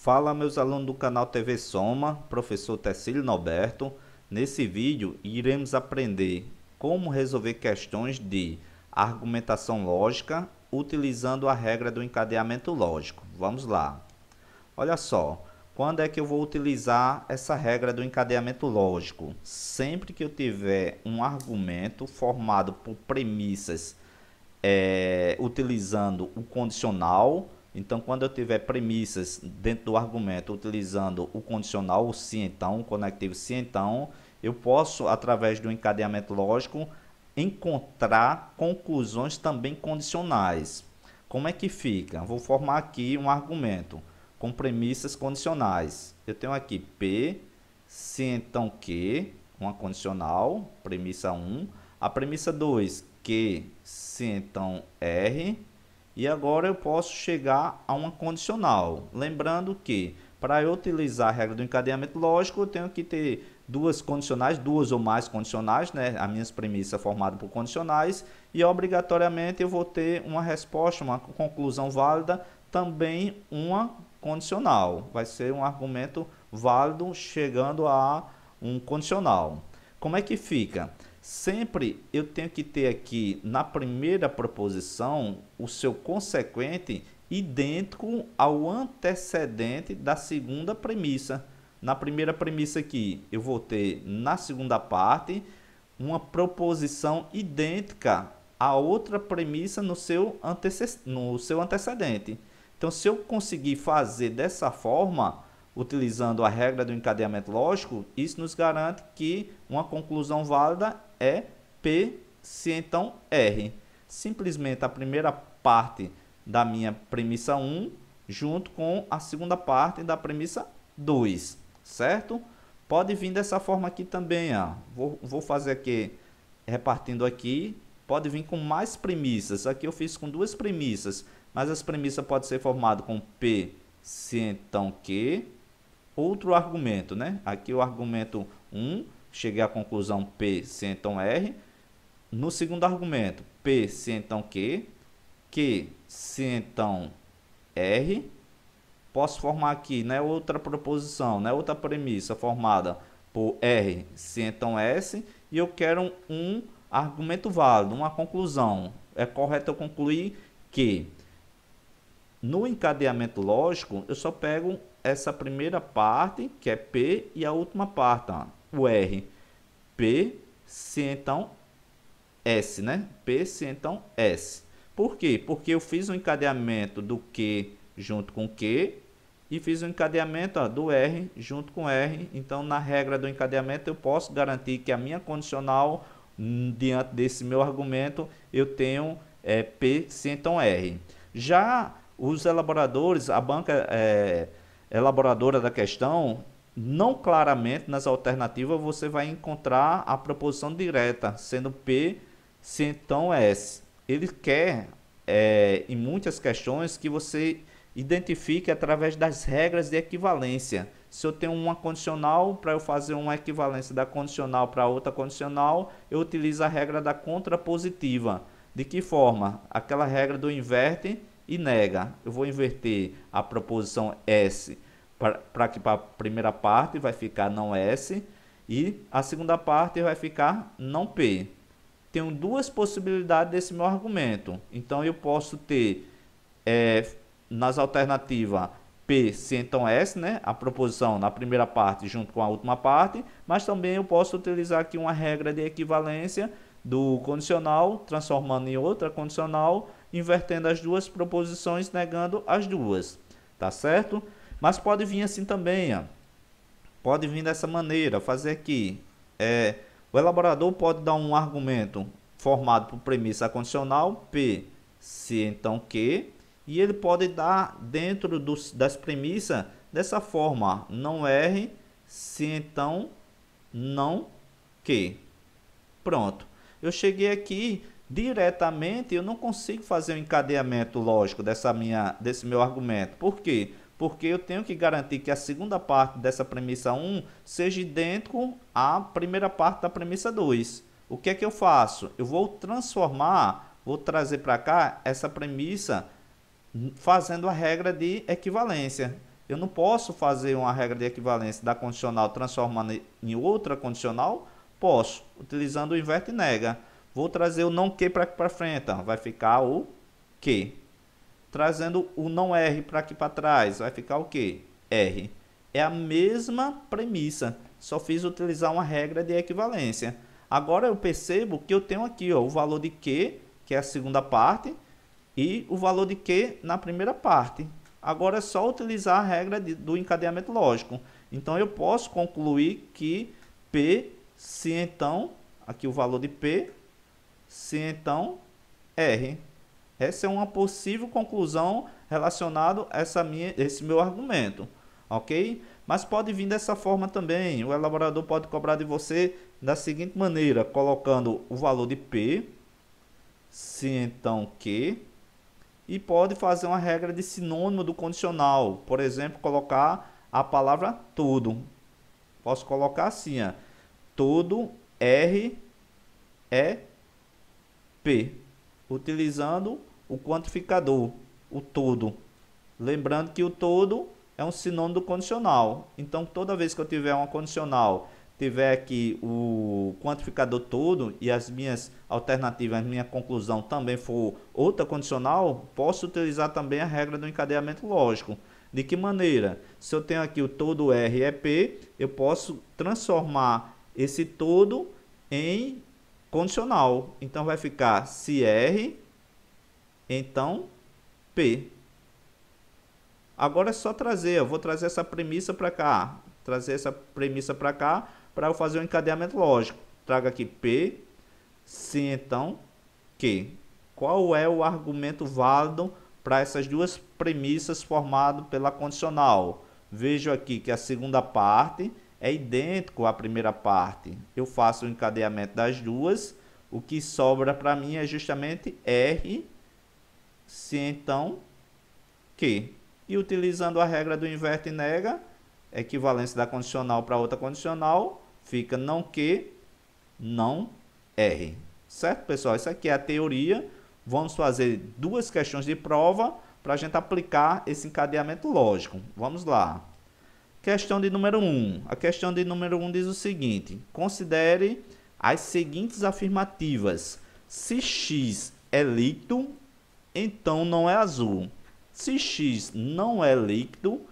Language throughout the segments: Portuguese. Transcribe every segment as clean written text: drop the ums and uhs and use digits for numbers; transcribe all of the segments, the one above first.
Fala, meus alunos do canal TV Soma, professor Tecílio Norberto. Nesse vídeo iremos aprender como resolver questões de argumentação lógica utilizando a regra do encadeamento lógico. Vamos lá. Olha só, quando é que eu vou utilizar essa regra do encadeamento lógico? Sempre que eu tiver um argumento formado por premissas utilizando o condicional. Então, quando eu tiver premissas dentro do argumento utilizando o condicional, o se então, o conectivo se então, eu posso, através do encadeamento lógico, encontrar conclusões também condicionais. Como é que fica? Vou formar aqui um argumento com premissas condicionais. Eu tenho aqui P, se então Q, uma condicional, premissa 1. A premissa 2, Q, se então R. E agora eu posso chegar a uma condicional. Lembrando que, para eu utilizar a regra do encadeamento lógico, eu tenho que ter duas condicionais, duas ou mais condicionais, né? As minhas premissas formadas por condicionais. E, obrigatoriamente, eu vou ter uma resposta, uma conclusão válida, também uma condicional. Vai ser um argumento válido chegando a um condicional. Como é que fica? Sempre eu tenho que ter aqui na primeira proposição o seu consequente idêntico ao antecedente da segunda premissa. Na primeira premissa aqui, eu vou ter na segunda parte uma proposição idêntica à outra premissa no seu antecedente. Então, se eu conseguir fazer dessa forma, utilizando a regra do encadeamento lógico, isso nos garante que uma conclusão válida é P, se então R. Simplesmente a primeira parte da minha premissa 1 junto com a segunda parte da premissa 2, certo? Pode vir dessa forma aqui também, ó. Vou fazer aqui, repartindo aqui, pode vir com mais premissas. Aqui eu fiz com duas premissas, mas as premissas podem ser formadas com P, se então Q. Outro argumento, né? Aqui o argumento 1, cheguei à conclusão P, se então R. No segundo argumento, P, se então Q. Q, se então R. Posso formar aqui, né, outra proposição, né, outra premissa formada por R, se então S. E eu quero um argumento válido, uma conclusão. É correto eu concluir que no encadeamento lógico, eu só pego essa primeira parte, que é P, e a última parte, ó, o R. P, se então S, né? P, se então S. Por quê? Porque eu fiz o encadeamento do Q junto com Q e fiz o encadeamento, ó, do R junto com R. Então, na regra do encadeamento, eu posso garantir que a minha condicional, diante desse meu argumento, eu tenho P, se então R. Já os elaboradores, a banca elaboradora da questão, não claramente nas alternativas você vai encontrar a proposição direta, sendo P, se então S. Ele quer, em muitas questões, que você identifique através das regras de equivalência. Se eu tenho uma condicional, para eu fazer uma equivalência da condicional para outra condicional, eu utilizo a regra da contrapositiva. De que forma? Aquela regra do inverte e nega. Eu vou inverter a proposição S para que para a primeira parte vai ficar não S e a segunda parte vai ficar não P. Tenho duas possibilidades desse meu argumento. Então eu posso ter nas alternativas P, se então S, né? A proposição na primeira parte junto com a última parte, mas também eu posso utilizar aqui uma regra de equivalência do condicional, transformando em outra condicional, invertendo as duas proposições, negando as duas, tá certo? Mas pode vir assim também, ó. Pode vir dessa maneira, fazer aqui. O elaborador pode dar um argumento formado por premissa condicional, P, se então Q, e ele pode dar dentro das premissas dessa forma, não R, se então não Q. Pronto. Eu cheguei aqui diretamente, eu não consigo fazer um encadeamento lógico desse meu argumento. Por quê? Porque eu tenho que garantir que a segunda parte dessa premissa 1 seja idêntico à primeira parte da premissa 2. O que é que eu faço? Eu vou transformar, vou trazer para cá essa premissa fazendo a regra de equivalência. Eu não posso fazer uma regra de equivalência da condicional transformando em outra condicional? Posso, utilizando o inverte e nega. Vou trazer o não que para aqui para frente, ó. Vai ficar o que. Trazendo o não R para aqui para trás, vai ficar o que? R. É a mesma premissa, só fiz utilizar uma regra de equivalência. Agora eu percebo que eu tenho aqui, ó, o valor de Q, que é a segunda parte, e o valor de Q na primeira parte. Agora é só utilizar a regra do encadeamento lógico. Então eu posso concluir que P, se então, aqui o valor de P, se então R. Essa é uma possível conclusão relacionada a esse meu argumento, ok? Mas pode vir dessa forma também. O elaborador pode cobrar de você da seguinte maneira, colocando o valor de P, se então Q, e pode fazer uma regra de sinônimo do condicional. Por exemplo, colocar a palavra todo. Posso colocar assim, ó, todo R é P, utilizando o quantificador, o todo. Lembrando que o todo é um sinônimo do condicional. Então, toda vez que eu tiver uma condicional, tiver aqui o quantificador todo e as minhas alternativas, a minha conclusão também for outra condicional, posso utilizar também a regra do encadeamento lógico. De que maneira? Se eu tenho aqui o todo R é P, eu posso transformar esse todo em condicional. Então, vai ficar se R, então P. Agora é só trazer, eu vou trazer essa premissa para cá, para eu fazer o encadeamento lógico. Trago aqui P, se então Q. Qual é o argumento válido para essas duas premissas formado pela condicional? Vejo aqui que a segunda parte é idêntico à primeira parte. Eu faço o encadeamento das duas, o que sobra para mim é justamente R, se então Q. E utilizando a regra do inverte e nega, equivalência da condicional para outra condicional, fica não Q, não R. Certo, pessoal? Isso aqui é a teoria. Vamos fazer duas questões de prova para a gente aplicar esse encadeamento lógico. Vamos lá. Questão de número 1. A questão de número 1 diz o seguinte. Considere as seguintes afirmativas. Se X é líquido, então não é azul. Se X não é líquido,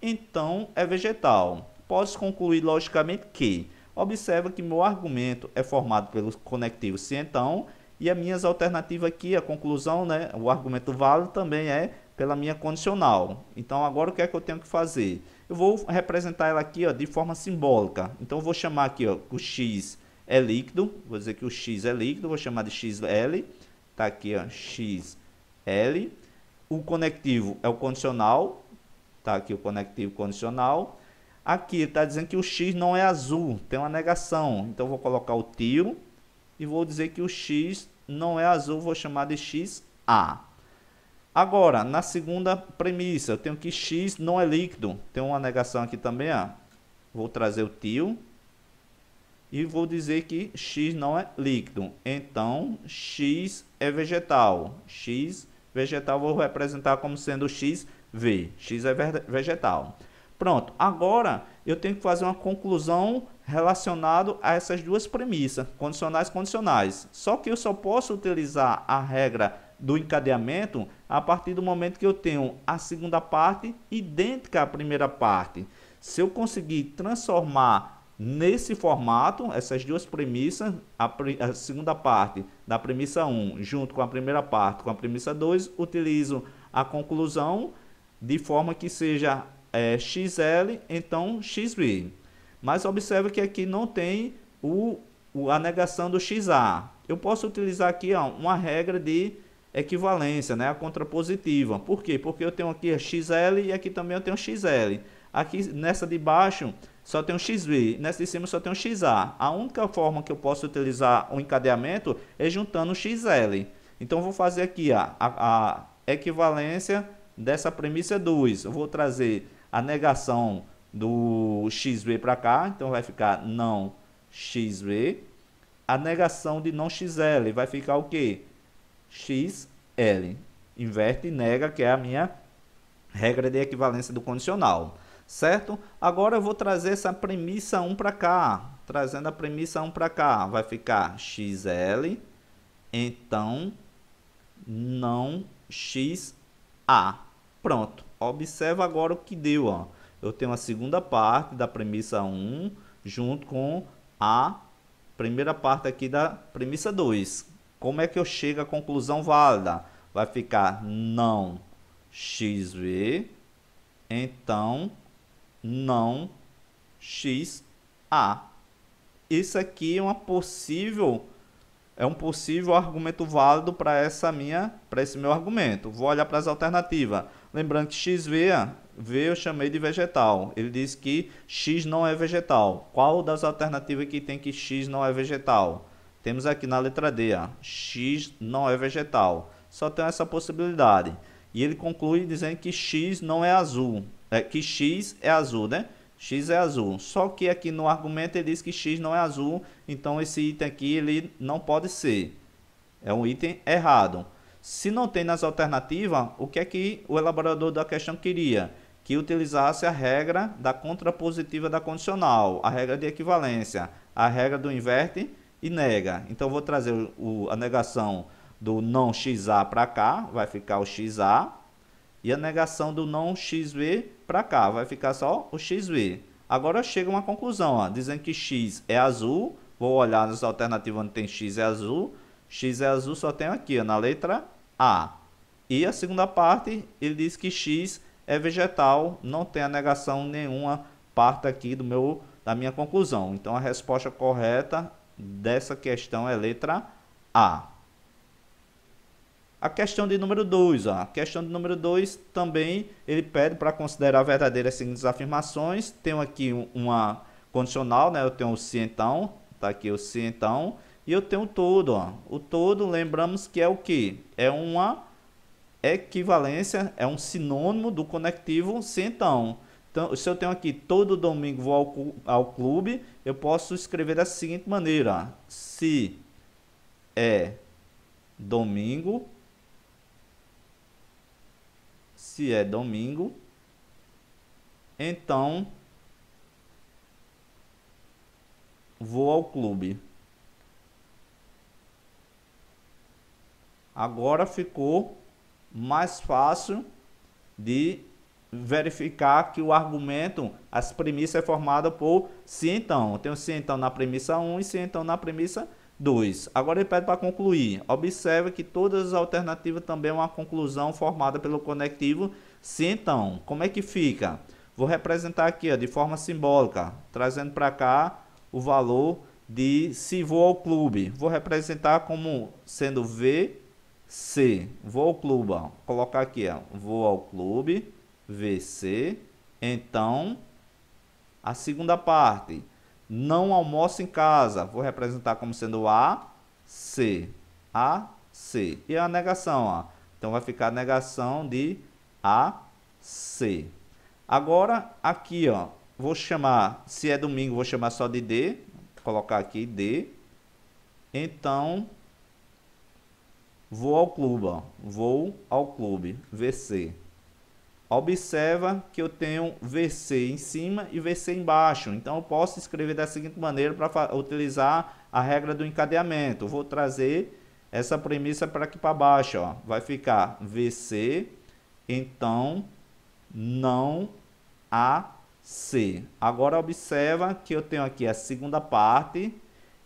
então é vegetal. Podes concluir logicamente que, observa que meu argumento é formado pelo conectivo se então, e as minhas alternativas aqui, a conclusão, né, o argumento válido também é pela minha condicional. Então agora o que é que eu tenho que fazer? Eu vou representar ela aqui, ó, de forma simbólica. Então eu vou chamar aqui, ó, o X é líquido, vou dizer que o X é líquido, vou chamar de XL, tá aqui, ó, XL. O conectivo é o condicional, tá aqui o conectivo condicional. Aqui está dizendo que o X não é azul, tem uma negação. Então, vou colocar o tiro e vou dizer que o X não é azul, vou chamar de XA. Agora, na segunda premissa, eu tenho que X não é líquido. Tem uma negação aqui também, ó. Vou trazer o tio e vou dizer que X não é líquido. Então, X é vegetal. X vegetal vou representar como sendo XV. X é vegetal. Pronto, agora eu tenho que fazer uma conclusão relacionada a essas duas premissas, condicionais e condicionais. Só que eu só posso utilizar a regra do encadeamento a partir do momento que eu tenho a segunda parte idêntica à primeira parte. Se eu conseguir transformar nesse formato, essas duas premissas, a segunda parte da premissa 1 junto com a primeira parte com a premissa 2, utilizo a conclusão de forma que seja XL, então XV. Mas observe que aqui não tem a negação do XA. Eu posso utilizar aqui, ó, uma regra de equivalência, né, a contrapositiva. Por quê? Porque eu tenho aqui a XL e aqui também eu tenho XL. Aqui nessa de baixo só tem um XV, nessa de cima só tem um XA. A única forma que eu posso utilizar o encadeamento é juntando o XL. Então, eu vou fazer aqui a equivalência dessa premissa 2. Eu vou trazer a negação do XV para cá, então vai ficar não XV. A negação de não XL vai ficar o quê? XL. Inverte e nega, que é a minha regra de equivalência do condicional, certo? Agora eu vou trazer essa premissa 1 para cá, trazendo a premissa 1 para cá, vai ficar XL, então não XA. Pronto, observa agora o que deu, ó. Eu tenho a segunda parte da premissa 1 junto com a primeira parte aqui da premissa 2. Como é que eu chego à conclusão válida? Vai ficar não XV, então não XA. Isso aqui é um possível argumento válido para esse meu argumento. Vou olhar para as alternativas. Lembrando que XV, V eu chamei de vegetal. Ele diz que X não é vegetal. Qual das alternativas que tem que X não é vegetal? Temos aqui na letra D, ó, X não é vegetal. Só tem essa possibilidade. E ele conclui dizendo que X não é azul. Que X é azul, né? X é azul. Só que aqui no argumento ele diz que X não é azul. Então esse item aqui ele não pode ser. É um item errado. Se não tem nas alternativas, o que é que o elaborador da questão queria? Que utilizasse a regra da contrapositiva da condicional, a regra de equivalência, a regra do inverte e nega. Então, eu vou trazer a negação do não XA para cá, vai ficar o XA. E a negação do não XV para cá, vai ficar só o XV. Agora chega uma conclusão, ó, dizendo que X é azul. Vou olhar nas alternativas onde tem X é azul. X é azul só tem aqui, ó, na letra A. E a segunda parte, ele diz que X é vegetal. Não tem a negação nenhuma parte aqui da minha conclusão. Então, a resposta correta dessa questão é letra A. A questão de número 2, a questão de número 2 também ele pede para considerar verdadeiras as seguintes afirmações. Tenho aqui uma condicional, né? Eu tenho o se então, tá aqui o se então, e eu tenho o todo, ó. O todo, lembramos que é o que? É uma equivalência, é um sinônimo do conectivo se então. Então, se eu tenho aqui todo domingo vou ao clube, eu posso escrever da seguinte maneira: se é domingo, então vou ao clube. Agora ficou mais fácil de verificar que o argumento, as premissas é formada por se então. Eu tenho se então na premissa 1 e se então na premissa 2. Agora ele pede para concluir. Observe que todas as alternativas também é uma conclusão formada pelo conectivo se então. Como é que fica? Vou representar aqui, ó, de forma simbólica, trazendo para cá o valor de se vou ao clube. Vou representar como sendo VC. Vou ao clube, ó. Colocar aqui, ó, vou ao clube, VC. Então, a segunda parte, não almoço em casa, vou representar como sendo AC. AC. E a negação, ó. Então, vai ficar a negação de AC. Agora, aqui, ó, vou chamar, se é domingo, vou chamar só de D. Vou colocar aqui D. Então, vou ao clube, ó. Vou ao clube, VC. Observa que eu tenho VC em cima e VC embaixo. Então, eu posso escrever da seguinte maneira para utilizar a regra do encadeamento. Vou trazer essa premissa para aqui para baixo, ó. Vai ficar VC, então, não AC. Agora, observa que eu tenho aqui a segunda parte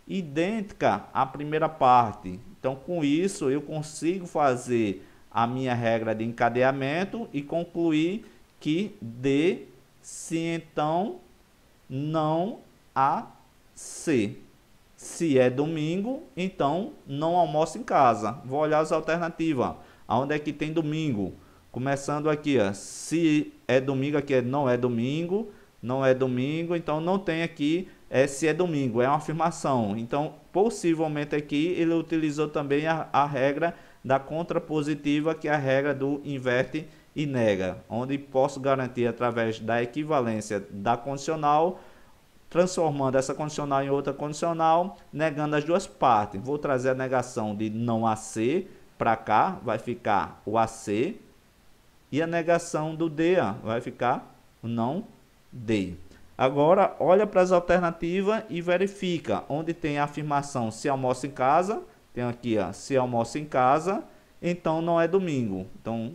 idêntica à primeira parte. Então, com isso, eu consigo fazer a minha regra de encadeamento e concluir que D, se então, não AC. Se é domingo, então não almoço em casa. Vou olhar as alternativas. Aonde é que tem domingo? Começando aqui, ó, se é domingo, aqui é não é domingo, não é domingo, então não tem aqui se é domingo, é uma afirmação. Então, possivelmente aqui ele utilizou também a regra da contrapositiva, que é a regra do inverte e nega, onde posso garantir através da equivalência da condicional, transformando essa condicional em outra condicional, negando as duas partes. Vou trazer a negação de não AC para cá, vai ficar o AC. E a negação do D, ó, vai ficar o não D. Agora, olha para as alternativas e verifica onde tem a afirmação se almoça em casa. Tem aqui, ó, se almoça em casa, então não é domingo. Então,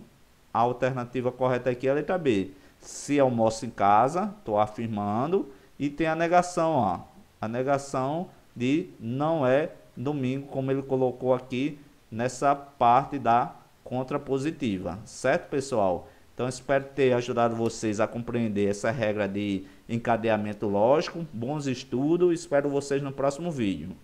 a alternativa correta aqui é a letra B. Se almoça em casa, estou afirmando. E tem a negação, ó, a negação de não é domingo, como ele colocou aqui nessa parte da contrapositiva. Certo, pessoal? Então, espero ter ajudado vocês a compreender essa regra de encadeamento lógico. Bons estudos, espero vocês no próximo vídeo.